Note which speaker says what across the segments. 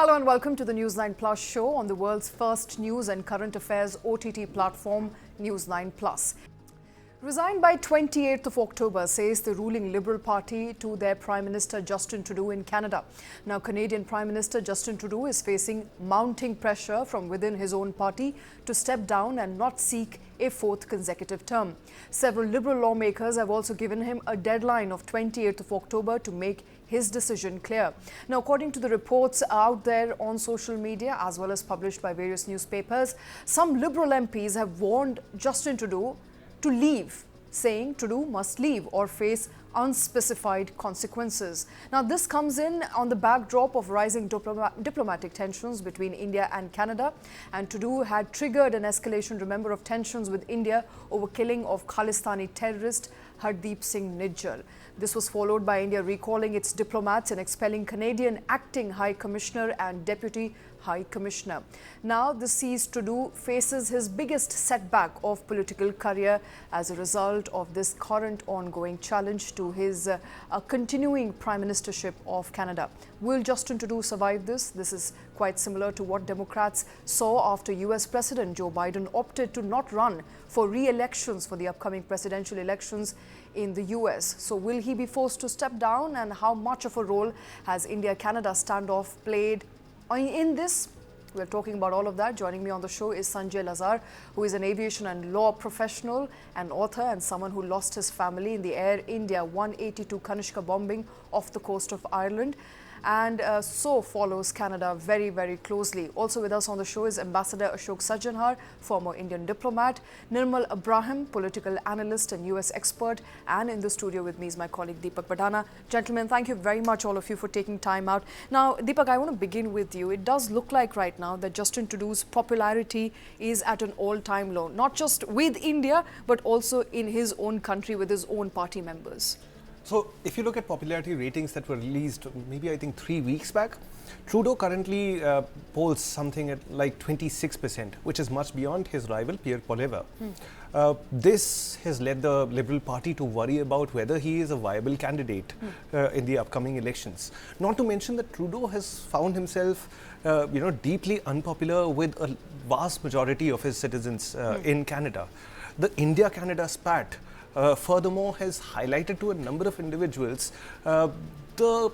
Speaker 1: Hello and welcome to the News9 Plus show on the world's first news and current affairs OTT platform, News9 Plus. Resigned by 28th of October, says the ruling Liberal Party to their Prime Minister Justin Trudeau in Canada. Now, Canadian Prime Minister Justin Trudeau is facing mounting pressure from within his own party to step down and not seek a fourth consecutive term. Several Liberal lawmakers have also given him a deadline of 28th of October to make his decision clear. Now, according to the reports out there on social media as well as published by various newspapers, some Liberal MPs have warned Justin Trudeau to leave, saying Trudeau must leave or face unspecified consequences. Now, this comes in on the backdrop of rising diplomatic tensions between India and Canada, and Trudeau had triggered an escalation, remember, of tensions with India over killing of Khalistani terrorist Hardeep Singh Nijjar. This was followed by India recalling its diplomats and expelling Canadian acting High Commissioner and Deputy High Commissioner. Now, this sees Trudeau faces his biggest setback of political career as a result of this current ongoing challenge to his continuing prime ministership of Canada. Will Justin Trudeau survive this? This is quite similar to what Democrats saw after US President Joe Biden opted to not run for re-elections for the upcoming presidential elections in the US. So will he be forced to step down, and how much of a role has India-Canada standoff played in this? We're talking about all of that. Joining me on the show is Sanjay Lazar, who is an aviation and law professional and author and someone who lost his family in the Air India 182 Kanishka bombing off the coast of Ireland, and so follows Canada very, very closely. Also with us on the show is Ambassador Ashok Sajjanhar, former Indian diplomat, Nirmal Abraham, political analyst and US expert, and in the studio with me is my colleague Deepak Badana. Gentlemen, thank you very much, all of you, for taking time out. Now, Deepak, I want to begin with you. It does look like right now that Justin Trudeau's popularity is at an all-time low, not just with India, but also in his own country with his own party members.
Speaker 2: So, if you look at popularity ratings that were released maybe I think 3 weeks back, Trudeau currently polls something at like 26%, which is much beyond his rival Pierre Poilievre. This has led the Liberal Party to worry about whether he is a viable candidate in the upcoming elections. Not to mention that Trudeau has found himself deeply unpopular with a vast majority of his citizens in Canada. The India-Canada spat furthermore has highlighted to a number of individuals the,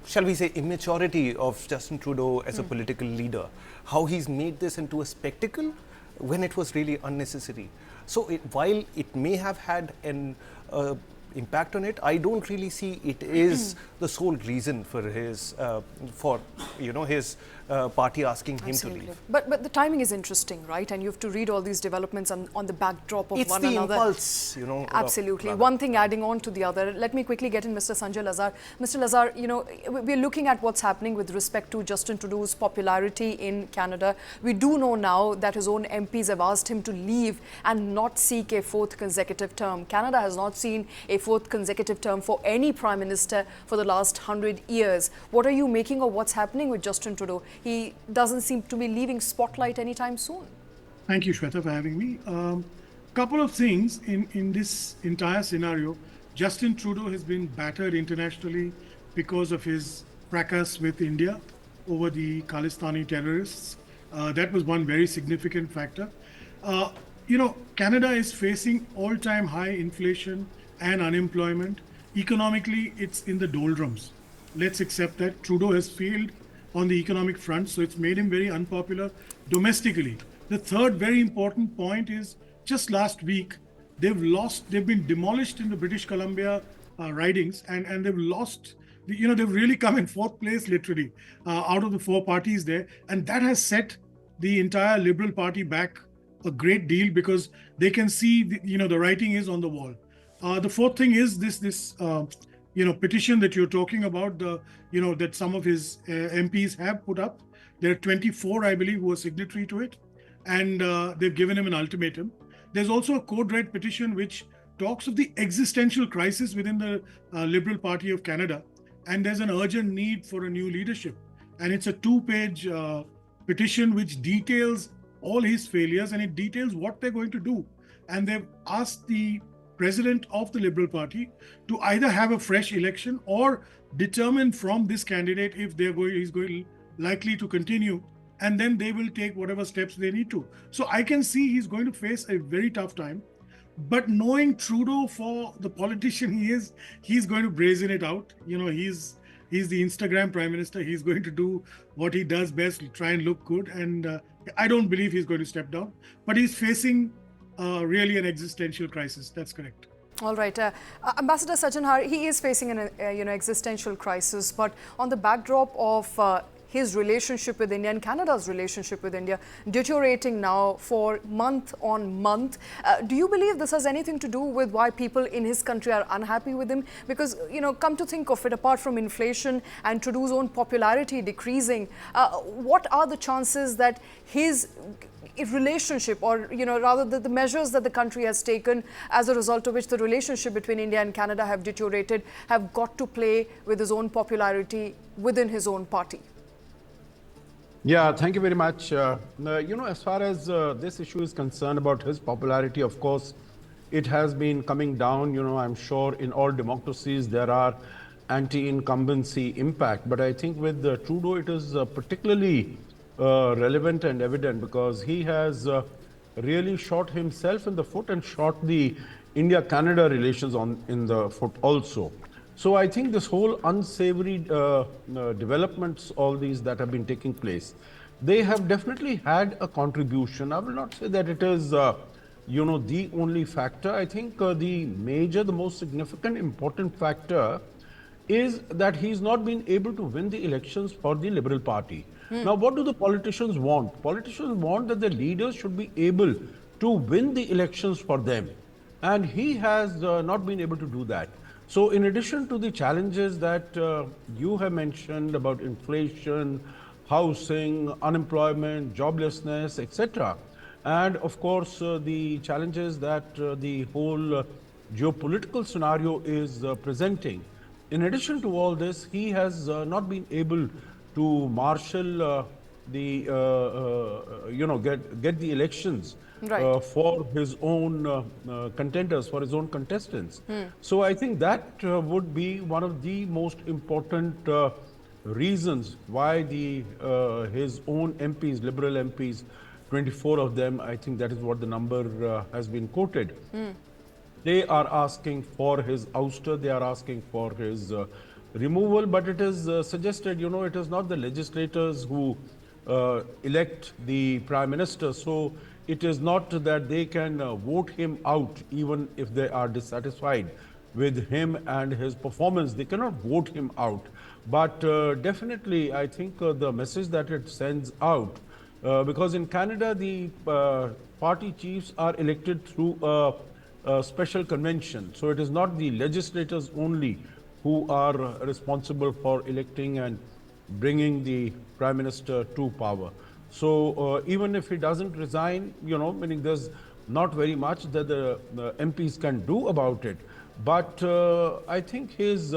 Speaker 2: shall we say, immaturity of Justin Trudeau as a political leader, how he's made this into a spectacle when it was really unnecessary. So while it may have had an impact on it, I don't really see it is the sole reason for his his party asking him to leave.
Speaker 1: But the timing is interesting, right? And you have to read all these developments on the backdrop of
Speaker 2: it's
Speaker 1: one
Speaker 2: the
Speaker 1: another.
Speaker 2: Impulse,
Speaker 1: Absolutely. One thing adding on to the other. Let me quickly get in Mr. Sanjay Lazar. Mr. Lazar, we're looking at what's happening with respect to Justin Trudeau's popularity in Canada. We do know now that his own MPs have asked him to leave and not seek a fourth consecutive term. Canada has not seen a fourth consecutive term for any prime minister for the last 100 years. What are you making of what's happening with Justin Trudeau? He doesn't seem to be leaving spotlight anytime soon.
Speaker 3: Thank you, Shweta, for having me. Couple of things in this entire scenario. Justin Trudeau has been battered internationally because of his fracas with India over the Khalistani terrorists. That was one very significant factor. Canada is facing all-time high inflation and unemployment. Economically, it's in the doldrums. Let's accept that. Trudeau has failed on the economic front, so it's made him very unpopular domestically. The third very important point is just last week, they've been demolished in the British Columbia ridings, and they've lost, they've really come in fourth place literally out of the four parties there. And that has set the entire Liberal Party back a great deal because they can see, the writing is on the wall. The fourth thing is this petition that you're talking about, that some of his MPs have put up. There are 24, I believe, who are signatory to it, and they've given him an ultimatum. There's also a code red petition which talks of the existential crisis within the Liberal Party of Canada, and there's an urgent need for a new leadership. And it's a 2-page petition which details all his failures, and it details what they're going to do. And they've asked the president of the Liberal Party to either have a fresh election or determine from this candidate if he's going likely to continue, and then they will take whatever steps they need to. So I can see he's going to face a very tough time. But knowing Trudeau for the politician he is, he's going to brazen it out. He's the Instagram prime minister. He's going to do what he does best, try and look good. And I don't believe he's going to step down. But he's facing really an existential crisis. That's correct.
Speaker 1: All right, Ambassador Sajanhar, he is facing an existential crisis, but on the backdrop of his relationship with India and Canada's relationship with India deteriorating now for month on month, do you believe this has anything to do with why people in his country are unhappy with him? Because, come to think of it, apart from inflation and Trudeau's own popularity decreasing, what are the chances that his relationship, or rather the measures that the country has taken as a result of which the relationship between India and Canada have deteriorated, have got to play with his own popularity within his own party?
Speaker 4: Yeah, thank you very much. As far as this issue is concerned about his popularity, of course, it has been coming down. I'm sure in all democracies there are anti-incumbency impact, but I think with Trudeau it is particularly relevant and evident, because he has really shot himself in the foot and shot the India-Canada relations in the foot also. So I think this whole unsavory developments, all these that have been taking place, they have definitely had a contribution. I will not say that it is, the only factor. I think the most significant, important factor is that he's not been able to win the elections for the Liberal Party. Now, what do the politicians want? Politicians want that the leaders should be able to win the elections for them. And he has not been able to do that. So in addition to the challenges that you have mentioned about inflation, housing, unemployment, joblessness, etc., and of course the challenges that the whole geopolitical scenario is presenting, in addition to all this, he has not been able to marshal get the elections for his own contenders, for his own contestants. So I think that would be one of the most important reasons why his own MPs, Liberal MPs, 24 of them, I think that is what the number has been quoted. They are asking for his ouster, they are asking for his removal, but it is suggested, it is not the legislators who elect the Prime Minister, so it is not that they can vote him out even if they are dissatisfied with him and his performance. They cannot vote him out. But definitely, I think the message that it sends out, because in Canada, the party chiefs are elected through a special convention. So it is not the legislators only who are responsible for electing and bringing the Prime Minister to power. So even if he doesn't resign, meaning there's not very much that the MPs can do about it. But I think his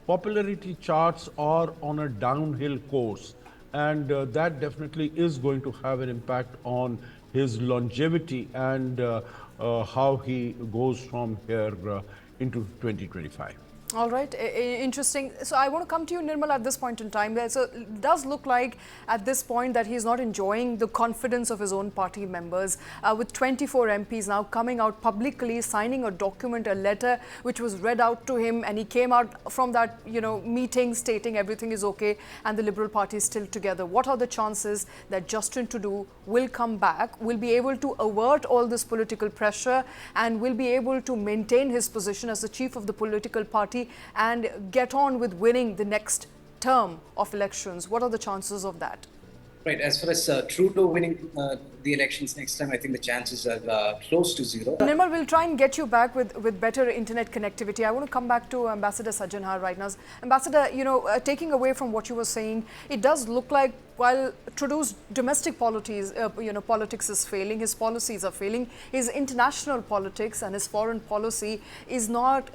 Speaker 4: popularity charts are on a downhill course, and that definitely is going to have an impact on his longevity and how he goes from here into 2025.
Speaker 1: All right, interesting. So I want to come to you, Nirmal, at this point in time. So it does look like at this point that he's not enjoying the confidence of his own party members, with 24 MPs now coming out publicly, signing a document, a letter which was read out to him, and he came out from that meeting stating everything is okay and the Liberal Party is still together. What are the chances that Justin Trudeau will come back, will be able to avert all this political pressure, and will be able to maintain his position as the chief of the political party and get on with winning the next term of elections? What are the chances of that?
Speaker 5: Right. As far as Trudeau winning the elections next time, I think the chances are close to zero.
Speaker 1: Nirmal, we'll try and get you back with better internet connectivity. I want to come back to Ambassador Sajanhar right now. Ambassador, taking away from what you were saying, it does look like while Trudeau's domestic politics is failing, his policies are failing, his international politics and his foreign policy is not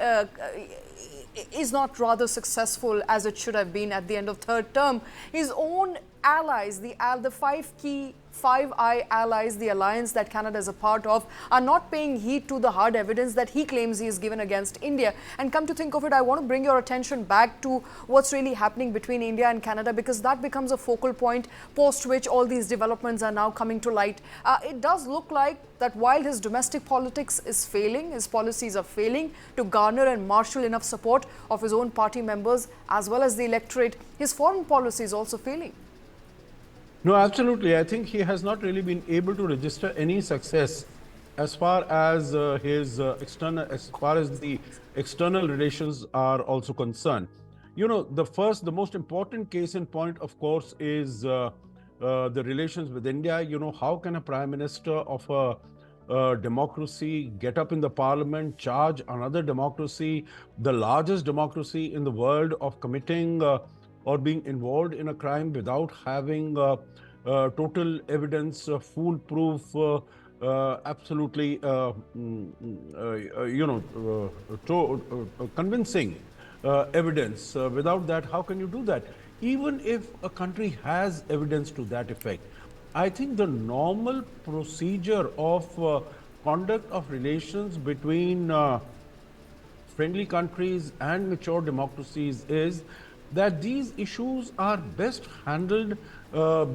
Speaker 1: rather successful as it should have been at the end of third term. His own allies, the 5 key Five Eye allies, the alliance that Canada is a part of, are not paying heed to the hard evidence that he claims he is given against India. And come to think of it, I want to bring your attention back to what's really happening between India and Canada, because that becomes a focal point post which all these developments are now coming to light. It does look like that while his domestic politics is failing, his policies are failing to garner and marshal enough support of his own party members as well as the electorate, his foreign policy is also failing.
Speaker 4: No, absolutely. I think he has not really been able to register any success as far as the external relations are also concerned. You know, the most important case in point, of course, is the relations with India. You know, how can a prime minister of a democracy get up in the parliament, charge another democracy, the largest democracy in the world, of committing or being involved in a crime without having total evidence, foolproof, absolutely, convincing evidence. Without that, how can you do that? Even if a country has evidence to that effect, I think the normal procedure of conduct of relations between friendly countries and mature democracies is that these issues are best handled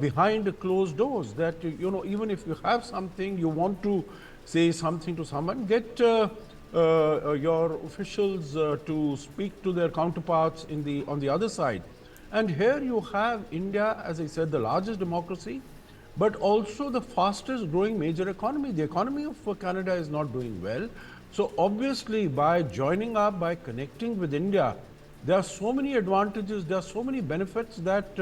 Speaker 4: behind closed doors. That, you know, even if you have something, you want to say something to someone, get your officials to speak to their counterparts on the other side. And here you have India, as I said, the largest democracy, but also the fastest growing major economy. The economy of Canada is not doing well. So obviously, by joining up, by connecting with India, there are so many advantages, there are so many benefits that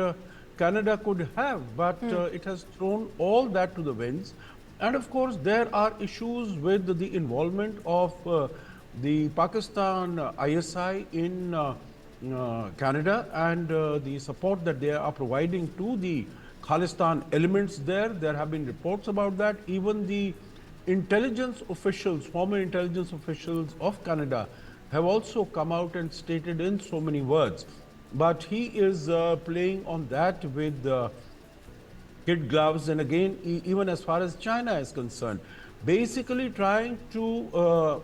Speaker 4: Canada could have, but it has thrown all that to the winds. And of course, there are issues with the involvement of the Pakistan ISI in Canada, and the support that they are providing to the Khalistan elements there. There have been reports about that. Even the intelligence officials, former intelligence officials of Canada, have also come out and stated in so many words. But he is playing on that with kid gloves, and again, even as far as China is concerned, basically trying to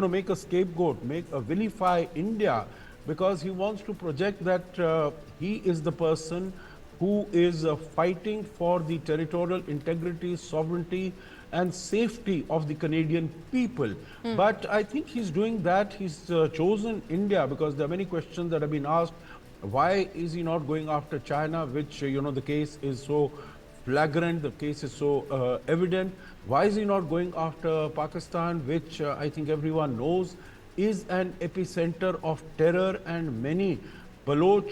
Speaker 4: make a scapegoat, vilify India, because he wants to project that he is the person who is fighting for the territorial integrity, sovereignty, and safety of the Canadian people. But I think he's doing that. He's chosen India because there are many questions that have been asked. Why is he not going after China, which, the case is so flagrant, the case is so evident? Why is he not going after Pakistan, which I think everyone knows is an epicenter of terror, and many Baloch,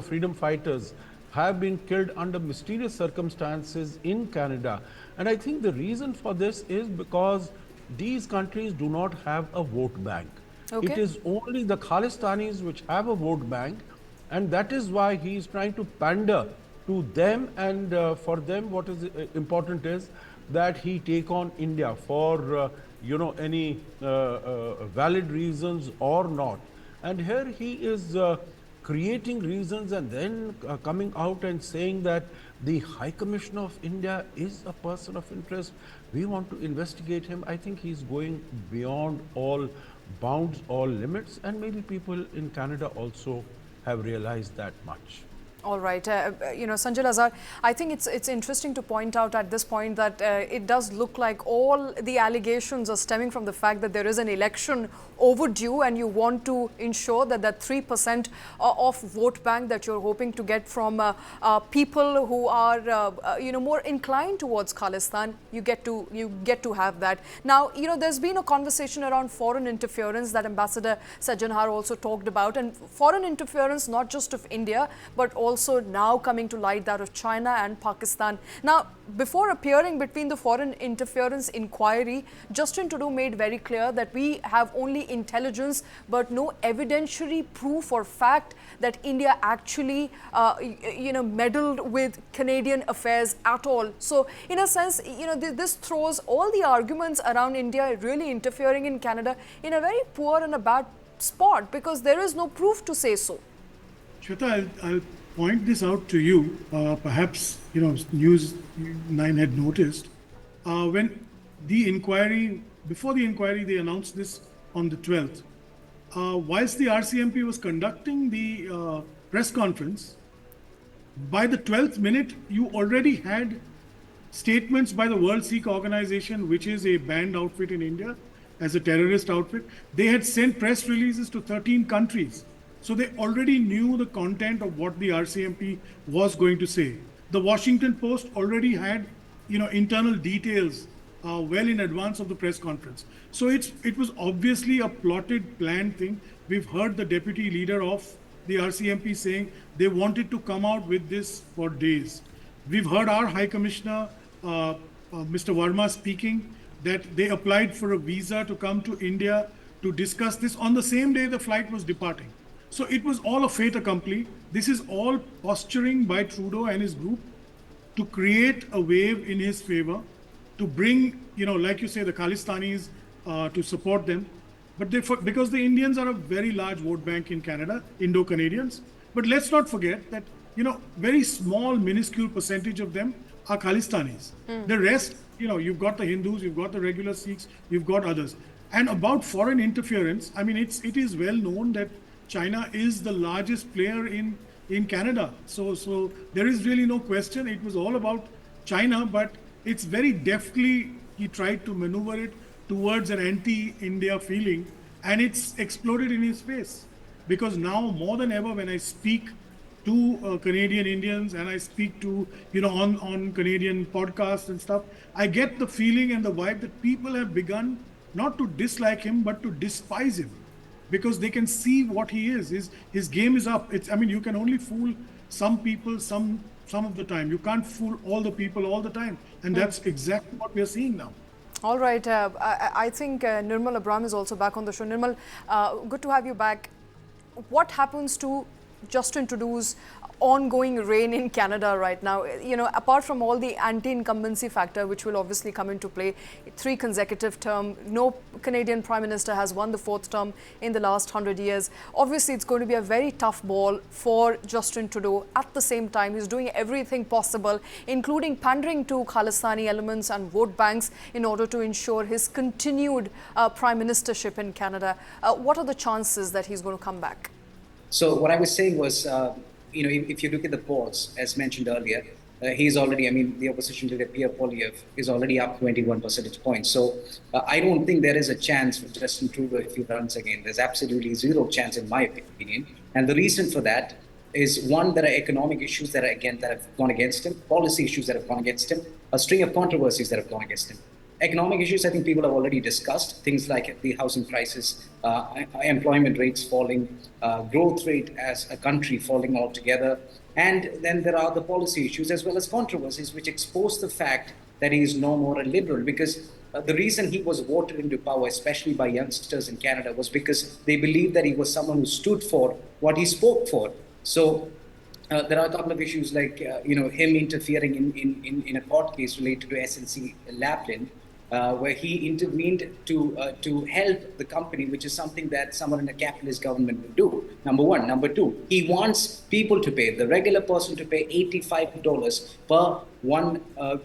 Speaker 4: freedom fighters have been killed under mysterious circumstances in Canada. And I think the reason for this is because these countries do not have a vote bank. Okay. It is only the Khalistanis which have a vote bank, and that is why he is trying to pander to them. And for them, what is important is that he take on India for any valid reasons or not. And here he is creating reasons and then coming out and saying that the High Commissioner of India is a person of interest. We want to investigate him. I think he's going beyond all bounds, all limits, and maybe people in Canada also have realized that much.
Speaker 1: All right. Sanjay Lazar, I think it's interesting to point out at this point that it does look like all the allegations are stemming from the fact that there is an election overdue, and you want to ensure that that 3% of vote bank that you're hoping to get from people who are more inclined towards Khalistan, you get to have that. Now, there's been a conversation around foreign interference that Ambassador Sajjanhar also talked about, and foreign interference not just of India but also now coming to light that of China and Pakistan. Now, before appearing between the foreign interference inquiry, Justin Trudeau made very clear that we have only intelligence but no evidentiary proof or fact that India actually meddled with Canadian affairs at all. So in a sense, this throws all the arguments around India really interfering in Canada in a very poor and a bad spot, because there is no proof to say so.
Speaker 3: Shweta, I'll point this out to you. Perhaps, News9 had noticed when the inquiry, before the inquiry, they announced this on the 12th. Whilst the RCMP was conducting the press conference, by the 12th minute, you already had statements by the World Sikh Organization, which is a banned outfit in India, as a terrorist outfit. They had sent press releases to 13 countries. So they already knew the content of what the RCMP was going to say. The Washington Post already had, internal details well in advance of the press conference. So it was obviously a plotted, planned thing. We've heard the deputy leader of the RCMP saying they wanted to come out with this for days. We've heard our High Commissioner, Mr. Verma, speaking that they applied for a visa to come to India to discuss this on the same day the flight was departing. So it was all a fait accompli. This is all posturing by Trudeau and his group to create a wave in his favor, to bring, like you say, the Khalistanis to support them. But because the Indians are a very large vote bank in Canada, Indo-Canadians. But let's not forget that, very small, minuscule percentage of them are Khalistanis. The rest, you've got the Hindus, you've got the regular Sikhs, you've got others. And about foreign interference, it is well known that China is the largest player in Canada. So there is really no question. It was all about China, but it's very deftly he tried to maneuver it towards an anti-India feeling, and it's exploded in his face. Because now more than ever, when I speak to Canadian Indians and I speak to, on Canadian podcasts and stuff, I get the feeling and the vibe that people have begun not to dislike him, but to despise him. Because they can see what he is. His game is up. You can only fool some people some of the time. You can't fool all the people all the time. And that's exactly what we're seeing now.
Speaker 1: All right. I think Nirmal Abram is also back on the show. Nirmal, good to have you back. What happens to Justin Trudeau's ongoing reign in Canada right now? Apart from all the anti-incumbency factor, which will obviously come into play, 3 consecutive term, no Canadian Prime Minister has won the 4th term in the last 100 years. Obviously, it's going to be a very tough ball for Justin Trudeau. At the same time, he's doing everything possible, including pandering to Khalistani elements and vote banks in order to ensure his continued prime ministership in Canada. What are the chances that he's going to come back?
Speaker 5: So what I was saying was, if you look at the polls, as mentioned earlier, he's already, the opposition leader, Pierre Poilievre, is already up 21 percentage points. So I don't think there is a chance for Justin Trudeau if he runs again. There's absolutely zero chance, in my opinion. And the reason for that is, one, there are economic issues that have gone against him, policy issues that have gone against him, a string of controversies that have gone against him. Economic issues, I think people have already discussed, things like the housing crisis, employment rates falling, growth rate as a country falling altogether. And then there are the policy issues as well as controversies which expose the fact that he is no more a liberal, because the reason he was voted into power, especially by youngsters in Canada, was because they believed that he was someone who stood for what he spoke for. So there are a couple of issues like, him interfering in a court case related to SNC Lavalin, where he intervened to help the company, which is something that someone in a capitalist government would do. Number one. Number two, he wants people to pay, the regular person to pay $85 per 1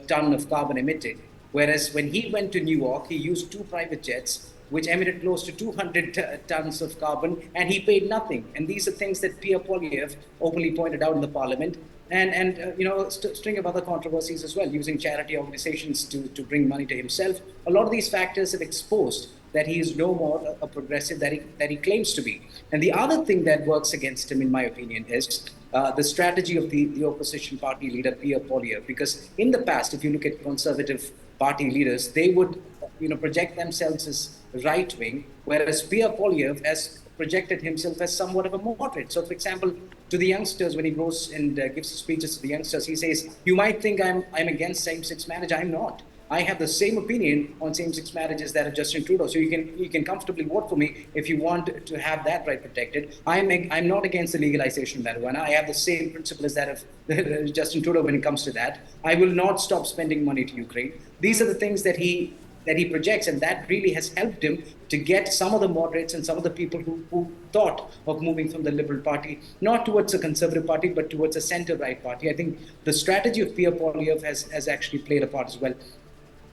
Speaker 5: ton of carbon emitted. Whereas when he went to New York, he used 2 private jets, which emitted close to 200 tons of carbon, and he paid nothing. And these are things that Pierre Poilievre openly pointed out in the parliament. And string of other controversies as well, using charity organizations to bring money to himself. A lot of these factors have exposed that he is no more a progressive that he claims to be. And the other thing that works against him, in my opinion, is the strategy of the opposition party leader, Pierre Poilievre. Because in the past, if you look at conservative party leaders, they would project themselves as right-wing, whereas Pierre Poilievre has projected himself as somewhat of a moderate. So, for example, to the youngsters, when he goes and gives speeches to the youngsters, he says, "You might think I'm against same-sex marriage. I'm not. I have the same opinion on same-sex marriage as that of Justin Trudeau. So you can comfortably vote for me if you want to have that right protected. I'm not against the legalization of marijuana. I have the same principle as that of Justin Trudeau when it comes to that. I will not stop spending money to Ukraine." These are the things that he that he projects, and that really has helped him to get some of the moderates and some of the people who thought of moving from the Liberal Party, not towards a Conservative Party, but towards a centre-right party. I think the strategy of Pierre Poilievre has actually played a part as well.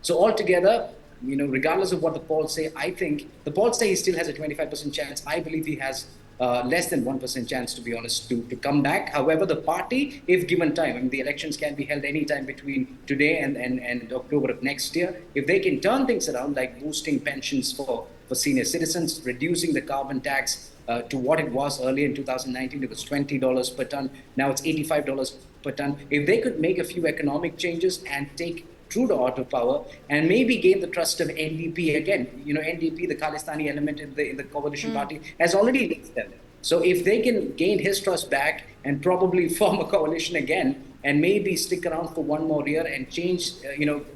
Speaker 5: So altogether, regardless of what the polls say, I think the polls say he still has a 25% chance. I believe he has less than 1% chance, to be honest, to come back. However, the party, if given time, the elections can be held any time between today and October of next year. If they can turn things around, like boosting pensions for senior citizens, reducing the carbon tax to what it was earlier in 2019, it was $20 per ton. Now it's $85 per ton. If they could make a few economic changes and take Trudeau out of power and maybe gain the trust of NDP again. NDP, the Khalistani element in the coalition party, has already left them. So if they can gain his trust back and probably form a coalition again and maybe stick around for one more year and change,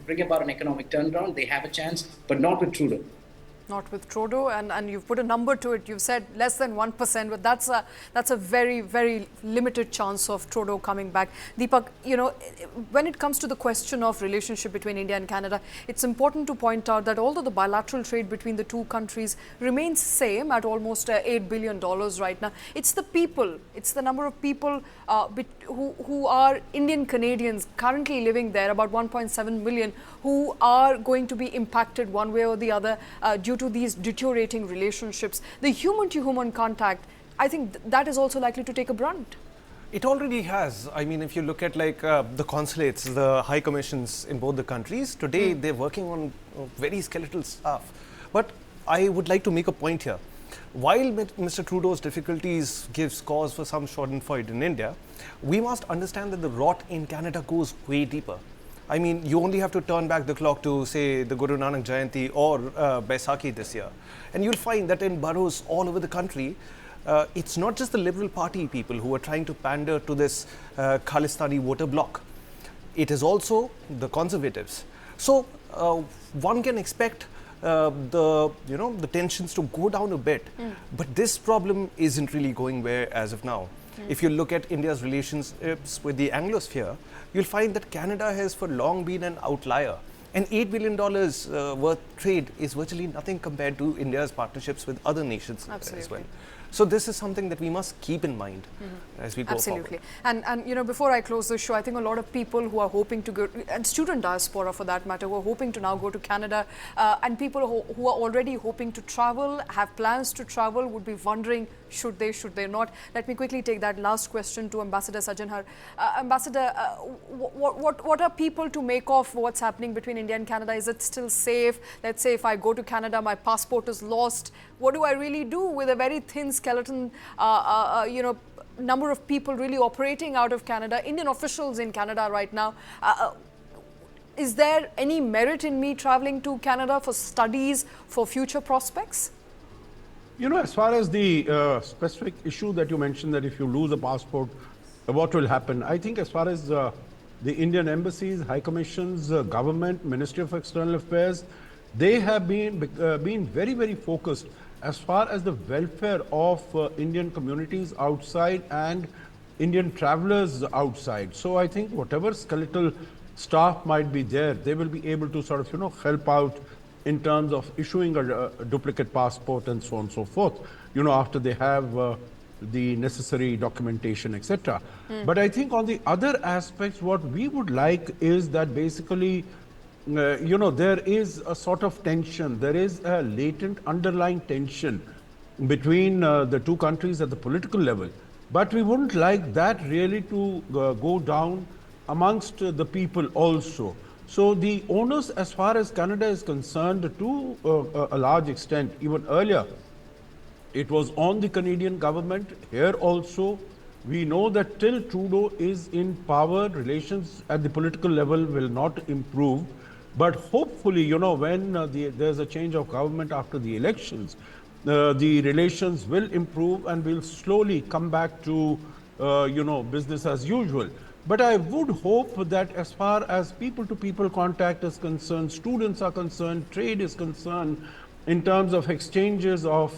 Speaker 5: bring about an economic turnaround, they have a chance, but not with Trudeau.
Speaker 1: Not with Trudeau, and you've put a number to it. You've said less than 1%, but that's a very, very limited chance of Trudeau coming back. Deepak, when it comes to the question of relationship between India and Canada, it's important to point out that although the bilateral trade between the two countries remains same at almost $8 billion right now, it's the people, it's the number of people who are Indian Canadians currently living there, about 1.7 million, who are going to be impacted one way or the other due to these deteriorating relationships. The human-to-human contact, I think that is also likely to take a brunt.
Speaker 2: It already has. I mean, if you look at the consulates, the high commissions in both the countries, today they're working on very skeletal stuff. But I would like to make a point here. While Mr. Trudeau's difficulties gives cause for some schadenfreude in India, we must understand that the rot in Canada goes way deeper. I mean, you only have to turn back the clock to, say, the Guru Nanak Jayanti or Baisakhi this year. And you'll find that in boroughs all over the country, it's not just the Liberal Party people who are trying to pander to this Khalistani voter bloc. It is also the Conservatives. So one can expect the tensions to go down a bit. But this problem isn't really going where as of now. If you look at India's relationships with the Anglosphere, you'll find that Canada has for long been an outlier. And $8 billion worth trade is virtually nothing compared to India's partnerships with other nations as well. So this is something that we must keep in mind as we go forward.
Speaker 1: And before I close the show, I think a lot of people who are hoping to go, and student diaspora for that matter, who are hoping to now go to Canada, and people who are already hoping to travel, have plans to travel, would be wondering, should they not? Let me quickly take that last question to Ambassador Sajanhar. Ambassador, what are people to make of what's happening between India and Canada? Is it still safe? Let's say if I go to Canada, my passport is lost. What do I really do with a very thin skeleton, number of people really operating out of Canada, Indian officials in Canada right now? Is there any merit in me traveling to Canada for studies, for future prospects?
Speaker 4: As far as the specific issue that you mentioned, that if you lose a passport, what will happen? I think as far as the Indian embassies, high commissions, government, Ministry of External Affairs, they have been very, very focused as far as the welfare of Indian communities outside and Indian travelers outside. So I think whatever skeletal staff might be there, they will be able to sort of, help out in terms of issuing a duplicate passport and so on and so forth, after they have the necessary documentation, etc. But I think on the other aspects, what we would like is that basically, there is a sort of tension, there is a latent underlying tension between the two countries at the political level. But we wouldn't like that really to go down amongst the people also. So the onus as far as Canada is concerned, to a large extent, even earlier, it was on the Canadian government. Here also, we know that till Trudeau is in power, relations at the political level will not improve. But hopefully, when there's a change of government after the elections, the relations will improve and we'll slowly come back to, business as usual. But I would hope that as far as people-to-people contact is concerned, students are concerned, trade is concerned, in terms of exchanges of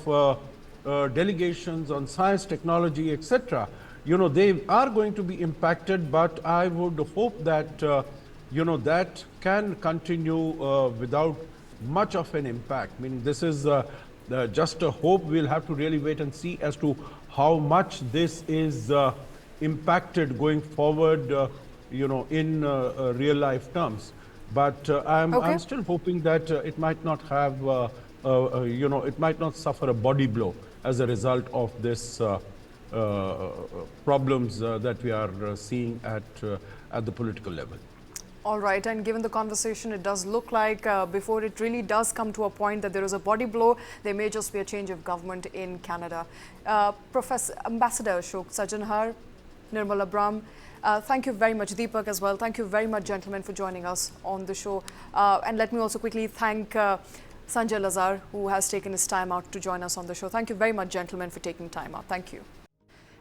Speaker 4: delegations on science, technology, etc., they are going to be impacted, but I would hope that, that can continue without much of an impact. I mean, this is just a hope. We'll have to really wait and see as to how much this is impacted going forward, in real life terms. But I'm still hoping that it might not have, it might not suffer a body blow as a result of this problems that we are seeing at the political level.
Speaker 1: All right, and given the conversation, it does look like before it really does come to a point that there is a body blow, there may just be a change of government in Canada. Professor Ambassador Ashok Sajanhar, Nirmal Abram, thank you very much. Deepak as well. Thank you very much, gentlemen, for joining us on the show. And let me also quickly thank Sanjay Lazar, who has taken his time out to join us on the show. Thank you very much, gentlemen, for taking time out. Thank you.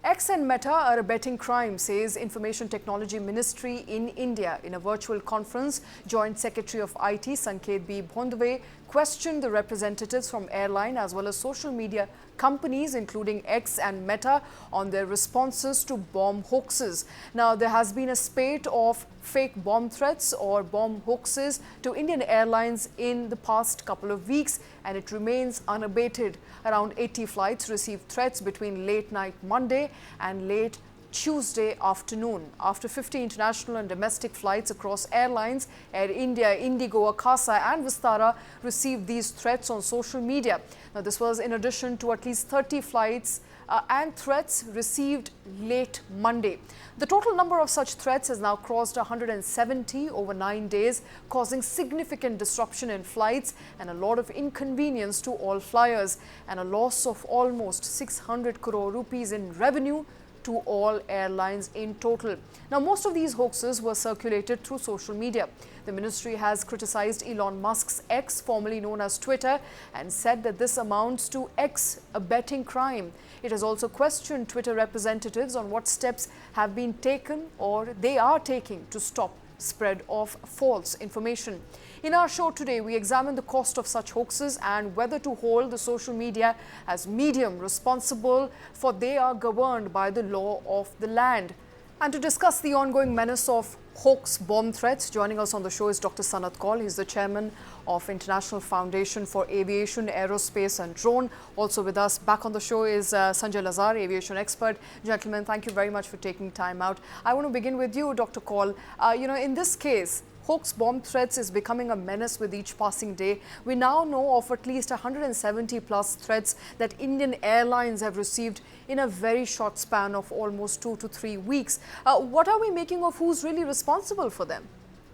Speaker 1: X and Meta are abetting crime, says Information Technology Ministry in India. In a virtual conference, Joint Secretary of IT, Sanket B. Bhondwe, questioned the representatives from airline as well as social media companies, including X and Meta, on their responses to bomb hoaxes. Now, there has been a spate of fake bomb threats or bomb hoaxes to Indian airlines in the past couple of weeks, and it remains unabated. Around 80 flights received threats between late night Monday and late Tuesday afternoon. After 50 international and domestic flights across airlines, Air India, Indigo, Akasa and Vistara received these threats on social media. Now, this was in addition to at least 30 flights and threats received late Monday. The total number of such threats has now crossed 170 over 9 days, causing significant disruption in flights and a lot of inconvenience to all flyers, and a loss of almost 600 crore rupees in revenue to all airlines in total. Now, most of these hoaxes were circulated through social media. The ministry has criticized Elon Musk's X, formerly known as Twitter, and said that this amounts to X abetting crime. It has also questioned Twitter representatives on what steps have been taken or they are taking to stop spread of false information. In our show today, we examine the cost of such hoaxes and whether to hold the social media as medium responsible, for they are governed by the law of the land. And to discuss the ongoing menace of hoax bomb threats, joining us on the show is Dr. Sanat Kaul. He's the chairman of International Foundation for Aviation, Aerospace and Drone. Also with us back on the show is Sanjay Lazar, aviation expert. Gentlemen, thank you very much for taking time out. I want to begin with you, Dr. Kaul. In this case, hoax bomb threats is becoming a menace with each passing day. We now know of at least 170 plus threats that Indian airlines have received in a very short span of almost 2 to 3 weeks. What are we making of who's really responsible for them?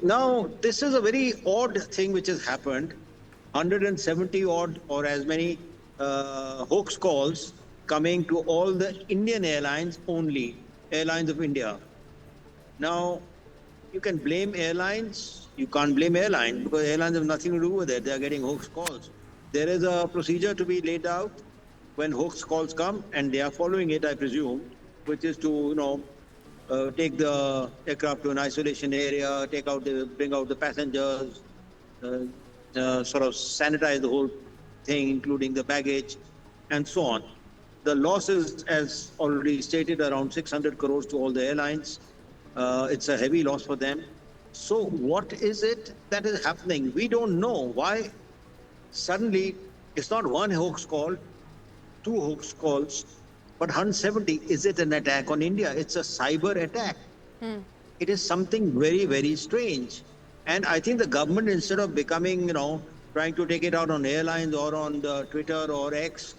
Speaker 6: Now, this is a very odd thing which has happened. 170 odd or as many hoax calls coming to all the Indian airlines only, airlines of India. Now, you can blame airlines, you can't blame airlines because airlines have nothing to do with it. They are getting hoax calls. There is a procedure to be laid out when hoax calls come, and they are following it, I presume, which is to, take the aircraft to an isolation area, bring out the passengers, sort of sanitize the whole thing, including the baggage, and so on. The losses, as already stated, around 600 crores to all the airlines. It's a heavy loss for them. So what is it that is happening? We don't know why suddenly it's not one hoax call, 2 hoax calls, but 170. Is it an attack on India? It's a cyber attack. It is something very, very strange. And I think the government, instead of becoming, trying to take it out on airlines or on the Twitter or X,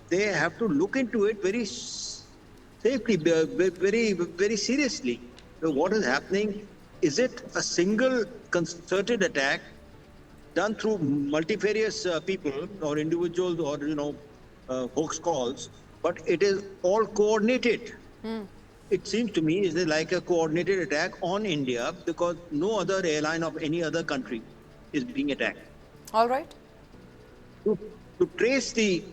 Speaker 6: they have to look into it very safely, very, very seriously. So what is happening? Is it a single concerted attack done through multifarious people or individuals or, hoax calls, but it is all coordinated? It seems to me it's like a coordinated attack on India because no other airline of any other country is being attacked.
Speaker 1: All right.
Speaker 6: To trace the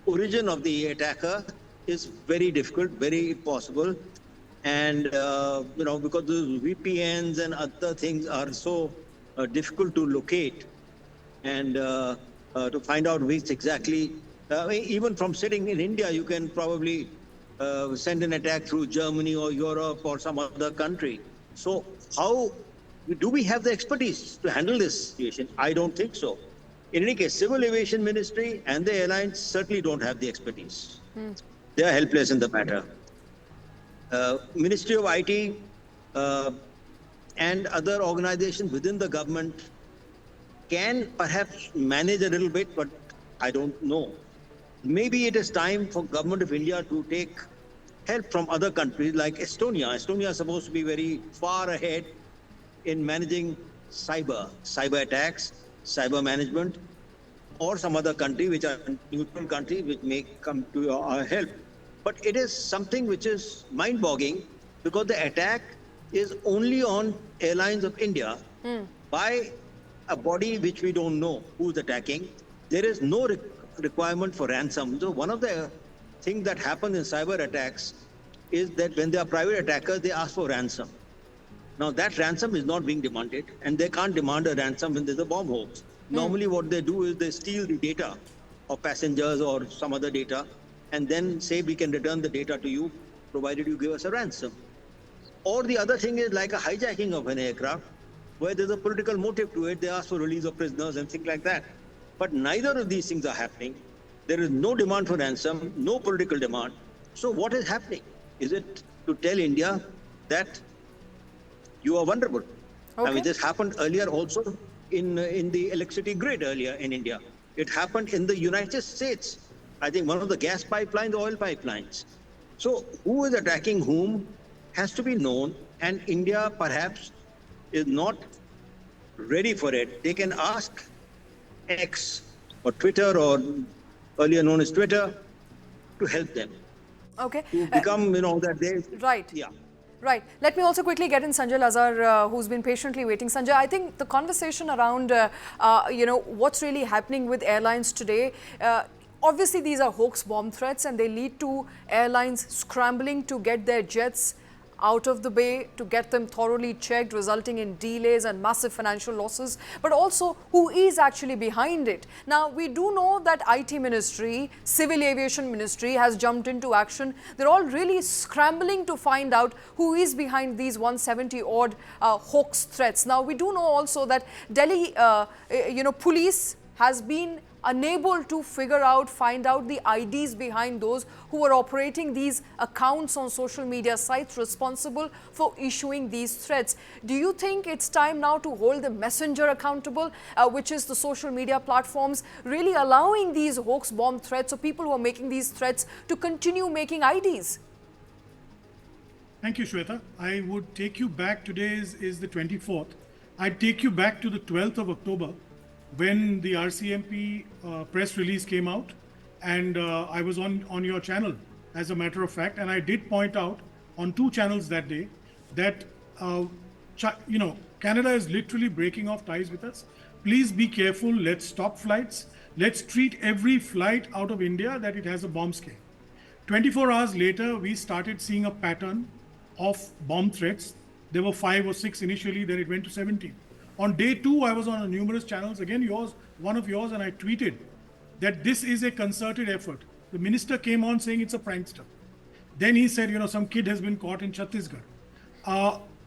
Speaker 6: origin of the attacker is very difficult, very impossible. And, because the VPNs and other things are so difficult to locate and to find out which exactly, even from sitting in India, you can probably send an attack through Germany or Europe or some other country. So how Do we have the expertise to handle this situation? I don't think so. In any case, Civil Aviation Ministry and the airlines certainly don't have the expertise. They are helpless in the matter. Ministry of IT and other organizations within the government can perhaps manage a little bit, but I don't know. Maybe it is time for government of India to take help from other countries like Estonia. Estonia is supposed to be very far ahead in managing cyber attacks, cyber management, or some other country which are neutral countries which may come to our help. But it is something which is mind-boggling because the attack is only on Airlines of India by a body which we don't know who's attacking. There is no requirement for ransom. So one of the things that happens in cyber attacks is that when they are private attackers, they ask for ransom. Now that ransom is not being demanded, and they can't demand a ransom when there's a bomb hoax. Normally what they do is they steal the data of passengers or some other data and then say we can return the data to you provided you give us a ransom. Or the other thing is like a hijacking of an aircraft where there's a political motive to it. They ask for release of prisoners and things like that. But neither of these things are happening. There is no demand for ransom, no political demand. So what is happening? Is it to tell India that you are vulnerable?
Speaker 1: Okay.
Speaker 6: I mean, this happened earlier also in the electricity grid earlier in India. It happened in the United States. I think one of the gas pipelines, oil pipelines. So who is attacking whom has to be known, and India perhaps is not ready for it. They can ask X or Twitter, or earlier known as Twitter, to help them.
Speaker 1: Okay.
Speaker 6: To become, that they...
Speaker 1: Right.
Speaker 6: Yeah.
Speaker 1: Right. Let me also quickly get in Sanjay Lazar, who's been patiently waiting. Sanjay, I think the conversation around, what's really happening with airlines today, obviously these are hoax bomb threats and they lead to airlines scrambling to get their jets out of the bay, to get them thoroughly checked, resulting in delays and massive financial losses, but also who is actually behind it. Now, we do know that IT Ministry, Civil Aviation Ministry has jumped into action. They're all really scrambling to find out who is behind these 170 odd hoax threats. Now, we do know also that Delhi, police has been unable to find out the IDs behind those who are operating these accounts on social media sites responsible for issuing these threats. Do you think it's time now to hold the messenger accountable, which is the social media platforms, really allowing these hoax bomb threats or people who are making these threats to continue making IDs?
Speaker 3: Thank you, Shweta. I would take you back, today is the 24th. I'd take you back to the 12th of October, when the RCMP press release came out, and I was on your channel, as a matter of fact, and I did point out on 2 channels that day that, Canada is literally breaking off ties with us. Please be careful. Let's stop flights. Let's treat every flight out of India that it has a bomb scare. 24 hours later, we started seeing a pattern of bomb threats. There were 5 or 6 initially, then it went to 17. On day 2, I was on numerous channels, again one of yours, and I tweeted that this is a concerted effort. The minister came on saying it's a prankster. Then he said, some kid has been caught in Chhattisgarh.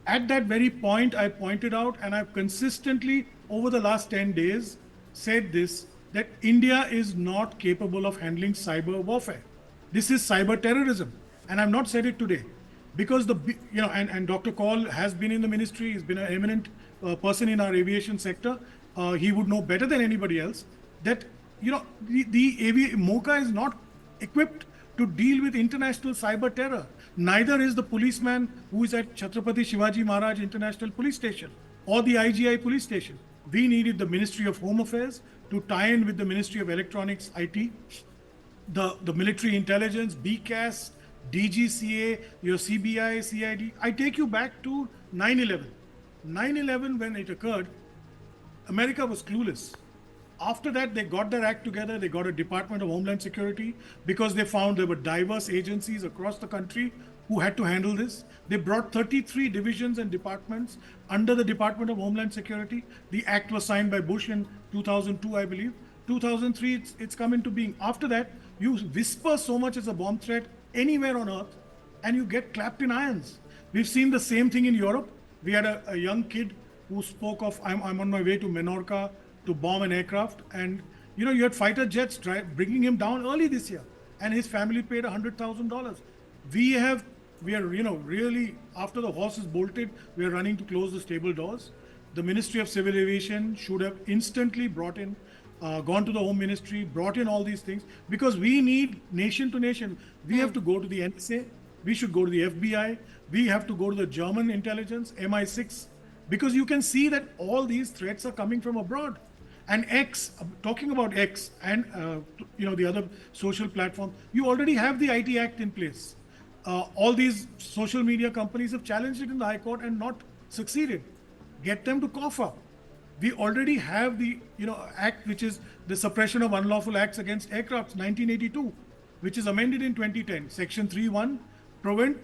Speaker 3: At that very point, I pointed out, and I've consistently over the last 10 days said this, that India is not capable of handling cyber warfare. This is cyber terrorism. And I've not said it today because and Dr. Kaul has been in the ministry. He's been an eminent person in our aviation sector. He would know better than anybody else that the MOCA is not equipped to deal with international cyber terror. Neither is the policeman who is at Chhatrapati Shivaji Maharaj International Police Station or the IGI police station. We needed the Ministry of Home Affairs to tie in with the Ministry of Electronics, IT, the military intelligence, BCAS, DGCA, your CBI, CID. I take you back to 9/11. 9/11, when it occurred, America was clueless. After that, they got their act together. They got a Department of Homeland Security because they found there were diverse agencies across the country who had to handle this. They brought 33 divisions and departments under the Department of Homeland Security. The act was signed by Bush in 2002, I believe. 2003, it's come into being. After that, you whisper so much as a bomb threat anywhere on earth and you get clapped in irons. We've seen the same thing in Europe. We had a young kid who spoke of, I'm on my way to Menorca to bomb an aircraft. And, you had fighter jets bringing him down early this year. And his family paid $100,000. We are, really, after the horse is bolted, we are running to close the stable doors. The Ministry of Civil Aviation should have instantly gone to the Home Ministry, brought in all these things, because we need nation to nation. We have to go to the NSA, we should go to the FBI, we have to go to the German intelligence, MI6, because you can see that all these threats are coming from abroad. And X, talking about X and the other social platform, you already have the IT Act in place. All these social media companies have challenged it in the High Court and not succeeded. Get them to cough up. We already have the act, which is the Suppression of Unlawful Acts Against Aircrafts, 1982, which is amended in 2010. Section 3(1)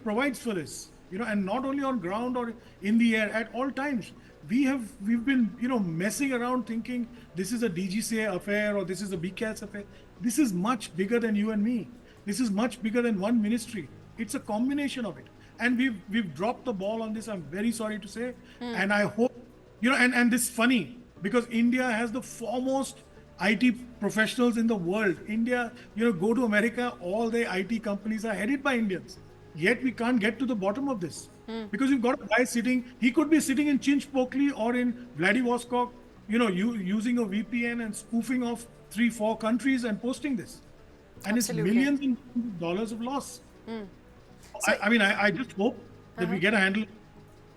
Speaker 3: provides for this, and not only on ground or in the air, at all times. We've been messing around thinking this is a DGCA affair or this is a BCAS affair. This is much bigger than you and me. This is much bigger than one ministry. It's a combination of it, and we've dropped the ball on this. I'm very sorry to say, and I hope and this is funny because India has the foremost IT professionals in the world. India, go to America, all the IT companies are headed by Indians. Yet we can't get to the bottom of this because you've got a guy he could be sitting in Chinchpokli or in Vladivostok, using a VPN and spoofing off 3-4 countries and posting this. And
Speaker 1: Absolutely.
Speaker 3: It's millions and dollars of loss. I just hope that we get a handle.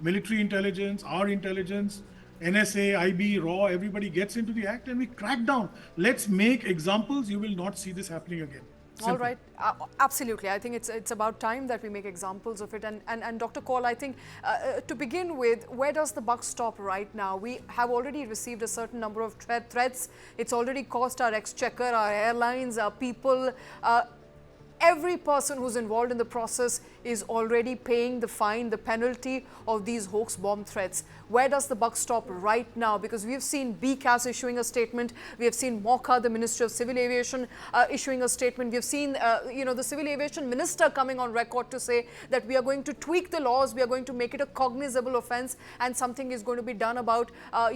Speaker 3: Military intelligence, our intelligence, NSA, IB, RAW, everybody gets into the act and we crack down. Let's make examples. You will not see this happening again. Simple.
Speaker 1: All right. Absolutely. I think it's about time that we make examples of it. And Dr. Kaul, I think to begin with, where does the buck stop right now? We have already received a certain number of threats. It's already cost our exchequer, our airlines, our people. Every person who's involved in the process is already paying the fine, the penalty of these hoax bomb threats. Where does the buck stop right now? Because we've seen BCAS issuing a statement. We have seen MOCA, the Ministry of Civil Aviation, issuing a statement. We've seen, the Civil Aviation Minister coming on record to say that we are going to tweak the laws. We are going to make it a cognizable offence, and something is going to be done about,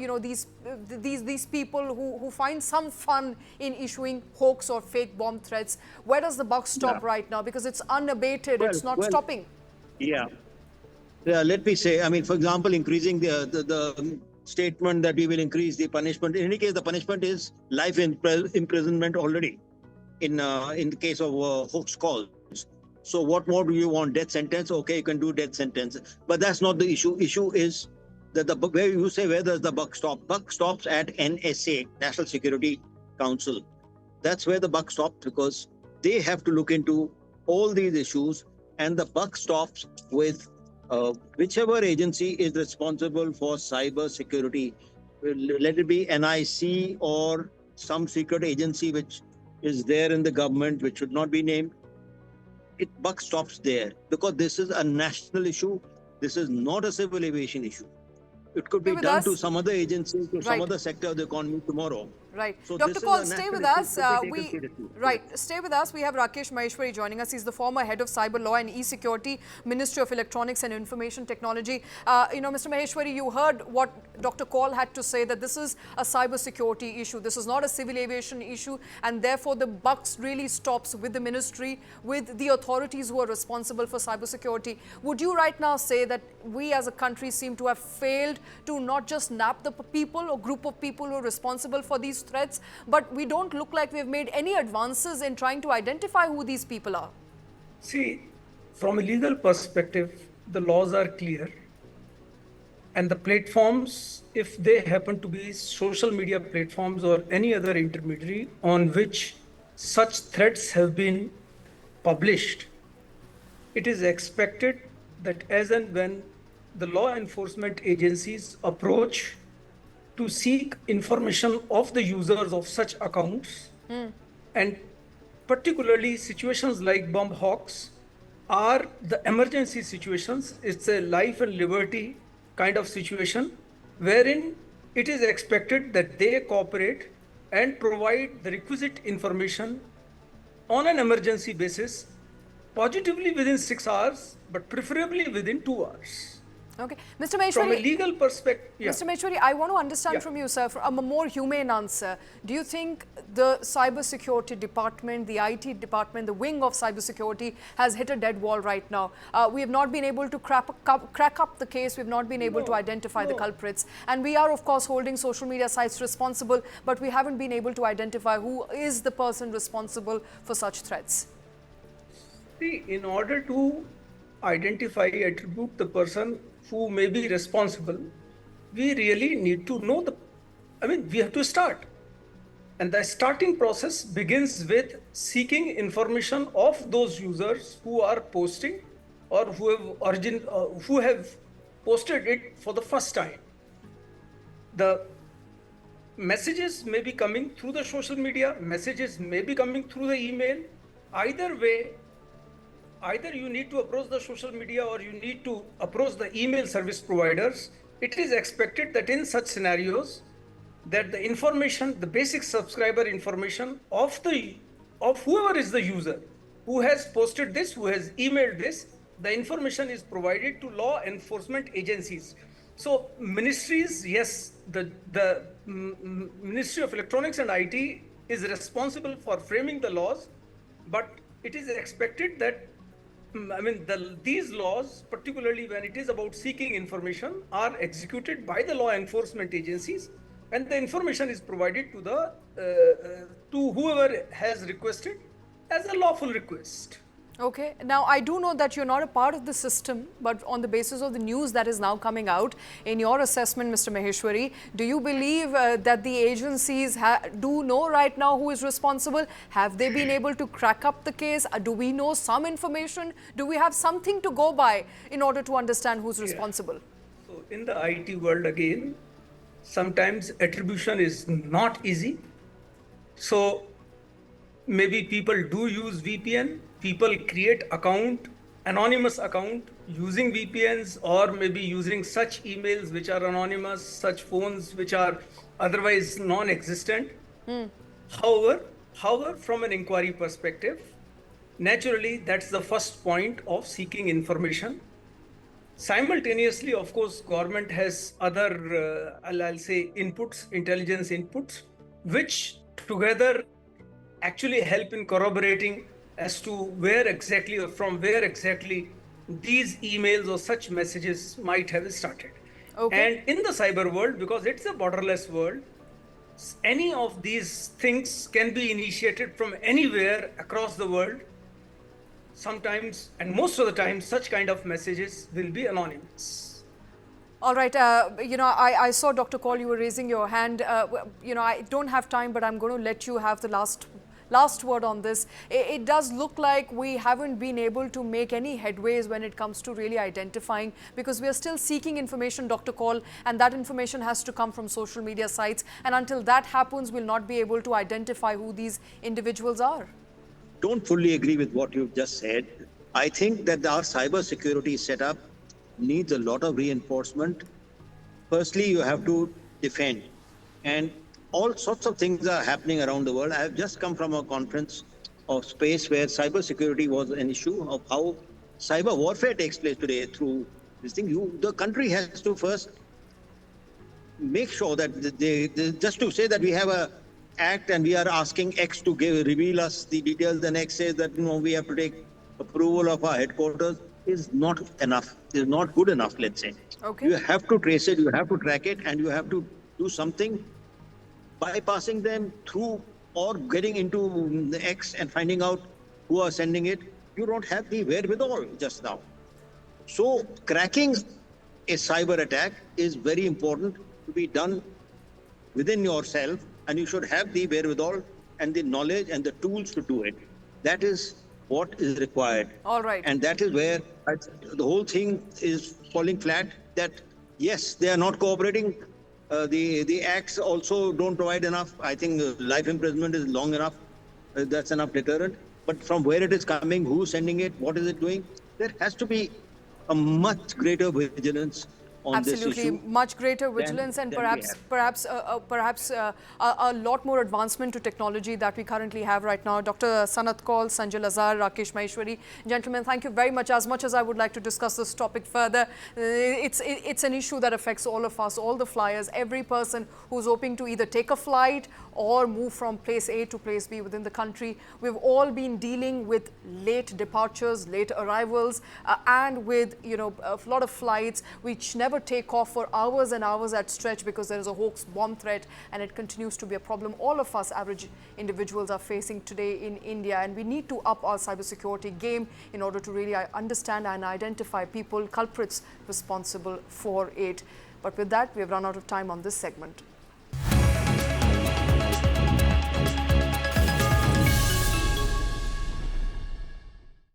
Speaker 1: these people who find some fun in issuing hoax or fake bomb threats. Where does the buck stop right now? Because it's unabated. It's not stopping.
Speaker 6: Yeah, let me say, for example, increasing the statement that we will increase the punishment. In any case, the punishment is life imprisonment already in the case of hoax calls. So what more do you want? Death sentence? Okay, you can do death sentence. But that's not the issue. Issue is that where you say, where does the buck stop? Buck stops at NSA, National Security Council. That's where the buck stops, because they have to look into all these issues, and the buck stops with whichever agency is responsible for cyber security. Let it be NIC or some secret agency which is there in the government, which should not be named. Buck stops there, because this is a national issue. This is not a civil aviation issue. It could be done to some other agency, to some other sector of the economy tomorrow.
Speaker 1: Right.
Speaker 6: So
Speaker 1: Dr. Kaul, stay with us. Stay with us. We have Rakesh Maheshwari joining us. He's the former head of cyber law and e-security, Ministry of Electronics and Information Technology. Mr. Maheshwari, you heard what Dr. Kaul had to say, that this is a cyber security issue. This is not a civil aviation issue, and therefore the buck really stops with the ministry, with the authorities who are responsible for cyber security. Would you right now say that we as a country seem to have failed to not just nab the people or group of people who are responsible for these threats, but we don't look like we've made any advances in trying to identify who these people are?
Speaker 7: See, from a legal perspective, the laws are clear. And the platforms, if they happen to be social media platforms or any other intermediary on which such threats have been published, it is expected that as and when the law enforcement agencies approach to seek information of the users of such accounts, and particularly situations like bomb Hoax are the emergency situations. It's a life and liberty kind of situation wherein it is expected that they cooperate and provide the requisite information on an emergency basis, positively within 6 hours, but preferably within 2 hours.
Speaker 1: Okay. Mr.
Speaker 7: From a
Speaker 1: Maheshwari,
Speaker 7: legal perspective,
Speaker 1: Mr. Maheshwari, I want to understand from you, sir, a more humane answer. Do you think the cybersecurity department, the IT department, the wing of cybersecurity has hit a dead wall right now? We have not been able to crack up the case. We've not been able to identify the culprits. And we are, of course, holding social media sites responsible, but we haven't been able to identify who is the person responsible for such threats.
Speaker 7: See, in order to identify, attribute the person who may be responsible, we really need to know we have to start. And the starting process begins with seeking information of those users who are posting or who have posted it for the first time. The messages may be coming through the social media, messages may be coming through the email. Either way, either you need to approach the social media or you need to approach the email service providers. It is expected that in such scenarios, that the information, the basic subscriber information of whoever is the user, who has posted this, who has emailed this, the information is provided to law enforcement agencies. So ministries, yes, the Ministry of Electronics and IT is responsible for framing the laws, but it is expected that these laws, particularly when it is about seeking information, are executed by the law enforcement agencies, and the information is provided to whoever has requested as a lawful request.
Speaker 1: Okay. Now, I do know that you're not a part of the system, but on the basis of the news that is now coming out, in your assessment, Mr. Maheshwari, do you believe that the agencies do know right now who is responsible? Have they been able to crack up the case? Do we know some information? Do we have something to go by in order to understand who's responsible?
Speaker 7: So, in the IT world, again, sometimes attribution is not easy. So, maybe people do use VPN. People create anonymous account using VPNs, or maybe using such emails which are anonymous, such phones which are otherwise non-existent. However, from an inquiry perspective, naturally, that's the first point of seeking information. Simultaneously, of course, government has other, I'll say, inputs, intelligence inputs, which together actually help in corroborating as to where exactly or from where exactly these emails or such messages might have started.
Speaker 1: Okay.
Speaker 7: And in the cyber world, because it's a borderless world, any of these things can be initiated from anywhere across the world. Sometimes, and most of the time, such kind of messages will be anonymous.
Speaker 1: All right. I saw, Dr. Kaul, you were raising your hand. I don't have time, but I'm going to let you have the last word on this. It does look like we haven't been able to make any headways when it comes to really identifying, because we are still seeking information, Dr. Kaul, and that information has to come from social media sites. And until that happens, we'll not be able to identify who these individuals are.
Speaker 6: Don't fully agree with what you've just said. I think that our cyber security setup needs a lot of reinforcement. Firstly, you have to defend, and all sorts of things are happening around the world. I have just come from a conference of space where cybersecurity was an issue of how cyber warfare takes place today through this thing. The country has to first make sure that they just to say that we have a act and we are asking X to reveal us the details, and X says that we have to take approval of our headquarters, is not enough, is not good enough, let's say.
Speaker 1: Okay.
Speaker 6: You have to trace it, you have to track it, and you have to do something bypassing them through or getting into the X and finding out who are sending it. You don't have the wherewithal just now. So cracking a cyber attack is very important to be done within yourself, and you should have the wherewithal and the knowledge and the tools to do it. That is what is required.
Speaker 1: All right.
Speaker 6: And that is where the whole thing is falling flat, that yes, they are not cooperating. The acts also don't provide enough. I think life imprisonment is long enough. That's enough deterrent. But from where it is coming, who's sending it, what is it doing, there has to be a much greater vigilance on
Speaker 1: Absolutely,
Speaker 6: this issue.
Speaker 1: much greater vigilance and
Speaker 6: than we have.
Speaker 1: perhaps a lot more advancement to technology that we currently have right now. Dr. Sanat Kaul, Sanjay Lazar, Rakesh Maheshwari, gentlemen, thank you very much. As much as I would like to discuss this topic further, it's an issue that affects all of us, all the flyers, every person who's hoping to either take a flight or move from place A to place B within the country. We've all been dealing with late departures, late arrivals, and with a lot of flights which never take off for hours and hours at stretch because there is a hoax bomb threat, and it continues to be a problem all of us average individuals are facing today in India. And we need to up our cybersecurity game in order to really understand and identify people, culprits responsible for it. But with that, we have run out of time on this segment.